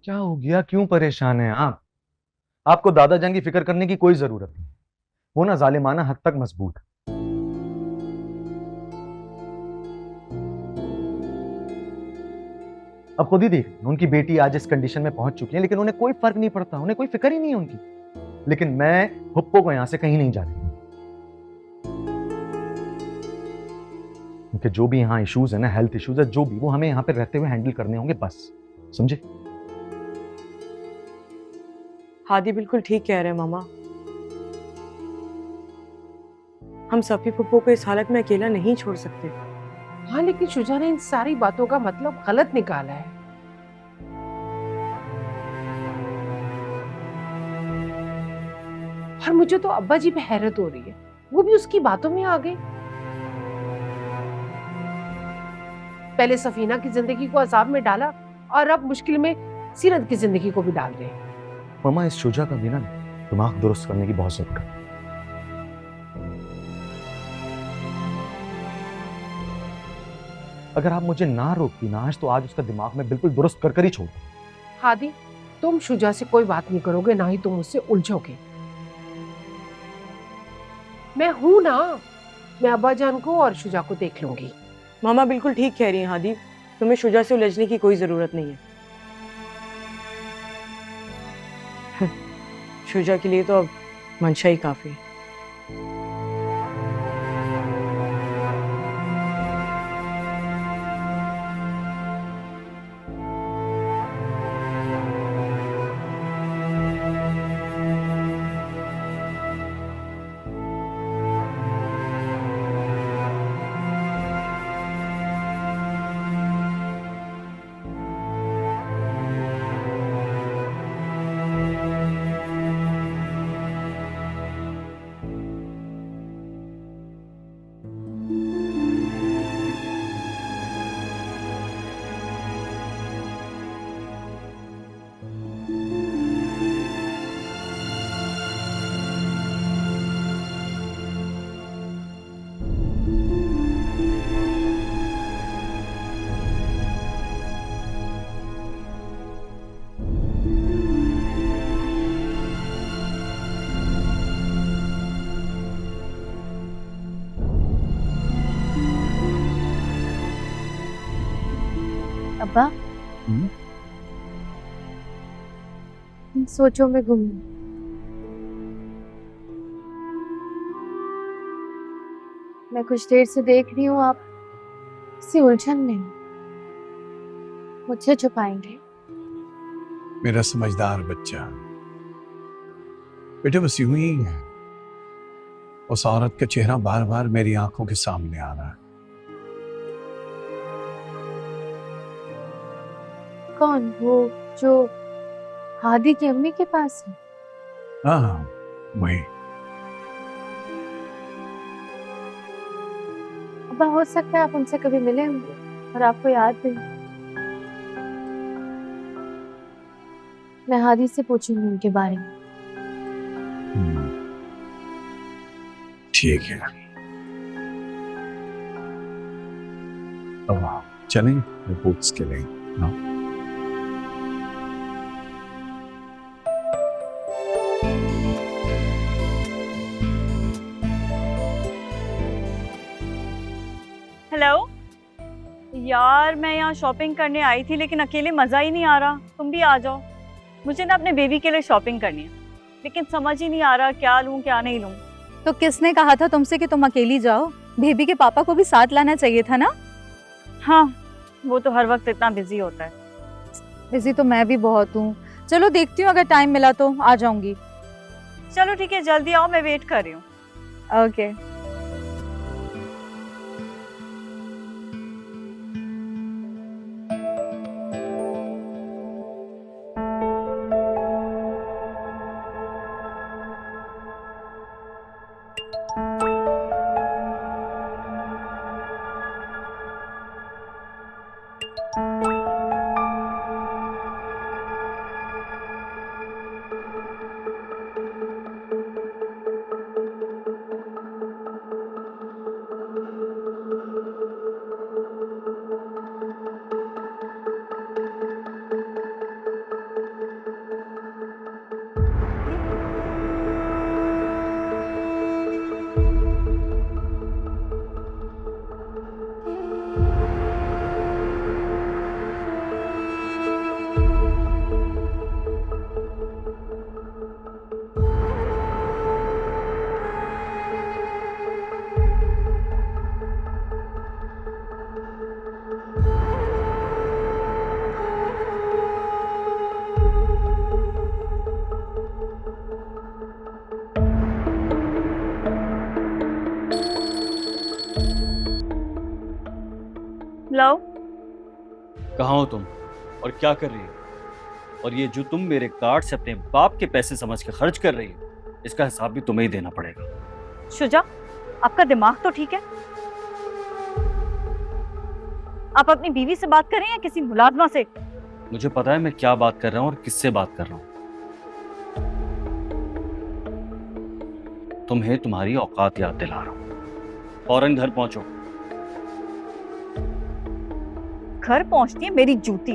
क्या हो गया? क्यों परेशान है आप? आपको दादा जान की फिक्र करने की कोई जरूरत नहीं। वो ना जालिमाना हद तक मजबूत है। अब खुद ही देख रहे हैं, उनकी बेटी आज इस कंडीशन में पहुंच चुकी है, लेकिन उन्हें कोई फर्क नहीं पड़ता, उन्हें कोई फिक्र ही नहीं है उनकी। लेकिन मैं हुप्पो को यहां से कहीं नहीं जाने दूंगा। उनके जो भी यहाँ इश्यूज है ना, हेल्थ इश्यूज है जो भी, वो हमें यहाँ पे रहते हुए हैंडल करने होंगे बस। समझे? हादी बिल्कुल ठीक कह रहे हैं मामा। हम सफी फुप्पो को इस हालत में अकेला नहीं छोड़ सकते। हाँ, लेकिन शुजा ने इन सारी बातों का मतलब गलत निकाला है। और मुझे तो अब्बा जी पे हैरत हो रही है, वो भी उसकी बातों में आ गए। पहले सफीना की जिंदगी को अजाब में डाला और अब मुश्किल में सीरत की जिंदगी को भी डाल रहे हैं। ममा, इस शुजा का भी ना दिमाग दुरुस्त करने की बहुत जरूरत है। अगर आप मुझे ना रोकती ना आज, तो आज उसका दिमाग में बिल्कुल दुरुस्त कर कर ही छोड़। हादी, तुम शुजा से कोई बात नहीं करोगे, ना ही तुम उससे उलझोगे। मैं हूं ना, मैं अब्बा जान को और शुजा को देख लूंगी। मामा बिल्कुल ठीक कह रही हैं हादी, तुम्हें शुजा से उलझने की कोई जरूरत नहीं है। शुजा के लिए तो अब मंशा ही काफी है। अब्बा, इन सोचों में गुम हूं। मैं कुछ देर से देख रही हूँ आप किसी उलझन में हो। मुझसे छुपाएंगे? मेरा समझदार बच्चा बेटे, बस यूं ही है। उस औरत का चेहरा बार बार मेरी आंखों के सामने आ रहा है। कौन? वो जो हादी की अम्मी के पास है? हाँ, वही। अब्बा, हो सकता है आप उनसे कभी मिले होंगे और आपको याद भी हो। मैं हादी से पूछूंगी उनके बारे में। ठीक है, अब आप चलें रिपोर्ट्स के लिए ना? हेलो यार, मैं यहाँ शॉपिंग करने आई थी लेकिन अकेले मज़ा ही नहीं आ रहा। तुम भी आ जाओ। मुझे ना अपने बेबी के लिए शॉपिंग करनी है, लेकिन समझ ही नहीं आ रहा क्या लूँ क्या नहीं लूँ। तो किसने कहा था तुमसे कि तुम अकेली जाओ? बेबी के पापा को भी साथ लाना चाहिए था ना। हाँ, वो तो हर वक्त इतना बिजी होता है। बिजी तो मैं भी बहुत हूँ। चलो देखती हूँ, अगर टाइम मिला तो आ जाऊंगी। चलो ठीक है, जल्दी आओ, मैं वेट कर रही हूँ। ओके। हेलो। कहाँ हो तुम और क्या कर रही हो? और ये जो तुम मेरे कार्ड से अपने बाप के पैसे समझ के खर्च कर रही हो, इसका हिसाब भी तुम्हें ही देना पड़ेगा। शुजा, आपका दिमाग तो ठीक है? आप अपनी बीवी से बात कर रहे हैं या किसी मुलाजमा से? मुझे पता है मैं क्या बात कर रहा हूँ और किससे बात कर रहा हूँ। तुम्हें तुम्हारी औकात याद दिला रहा हूँ। फौरन घर पहुंचो। घर पहुंचती है मेरी जूती।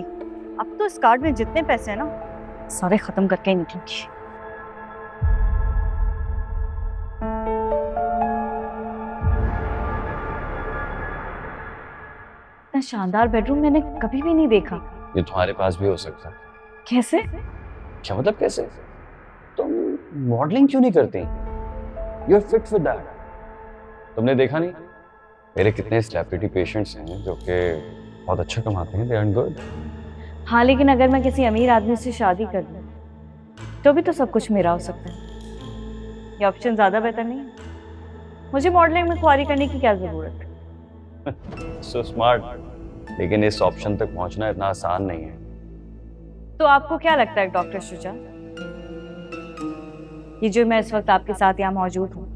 अब तो इस कार्ड में जितने पैसे हैं ना, सारे खत्म करके ही निकलूंगी। इतना शानदार बेडरूम मैंने कभी भी नहीं देखा। ये तुम्हारे पास भी हो सकता है। कैसे? क्या मतलब कैसे? तुम मॉडलिंग क्यों नहीं करती? You are fit for that. तुमने देखा नहीं मेरे कितने सेलिब्रिटी पेशेंट्स हैं जो कि बहुत अच्छा कमाते हैं, दे अर्न गुड। हाँ, लेकिन अगर मैं किसी अमीर आदमी से शादी कर लूं तो भी तो सब कुछ मेरा हो सकता है। ये ऑप्शन ज्यादा बेहतर नहीं है? मुझे मॉडलिंग में ख्वारी करने की क्या जरूरत है? So smart. लेकिन इस ऑप्शन तक पहुंचना इतना आसान नहीं है। तो आपको क्या लगता है डॉक्टर शुजा, ये जो मैं इस वक्त आपके साथ यहाँ मौजूद हूँ,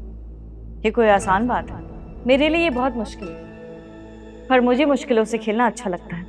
ये कोई आसान बात है? मेरे लिए ये बहुत मुश्किल है, पर मुझे मुश्किलों से खेलना अच्छा लगता है।